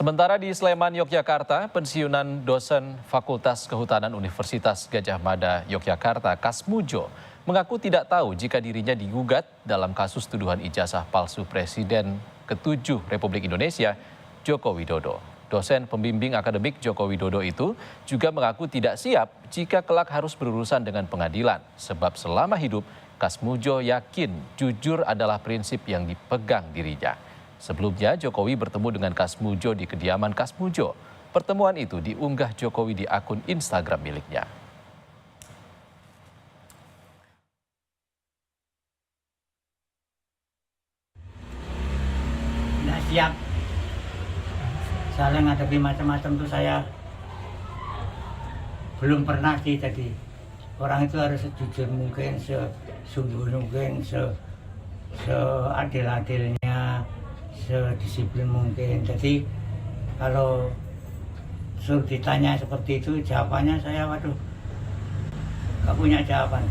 Sementara di Sleman, Yogyakarta, pensiunan dosen Fakultas Kehutanan Universitas Gadjah Mada, Yogyakarta, Kasmujo, mengaku tidak tahu jika dirinya digugat dalam kasus tuduhan ijazah palsu Presiden ke-7 Republik Indonesia, Joko Widodo. Dosen pembimbing akademik Joko Widodo itu juga mengaku tidak siap jika kelak harus berurusan dengan pengadilan, sebab selama hidup Kasmujo yakin jujur adalah prinsip yang dipegang dirinya. Sebelumnya, Jokowi bertemu dengan Kasmujo di kediaman Kasmujo. Pertemuan itu diunggah Jokowi di akun Instagram miliknya. Tidak siap. Soalnya ngadepi macam-macam tuh saya belum pernah sih tadi. Orang itu harus sejujur mungkin, sesungguh mungkin, seadil-adilnya, sedisiplin mungkin. Jadi kalau suruh ditanya seperti itu, jawabannya saya waduh, gak punya jawaban.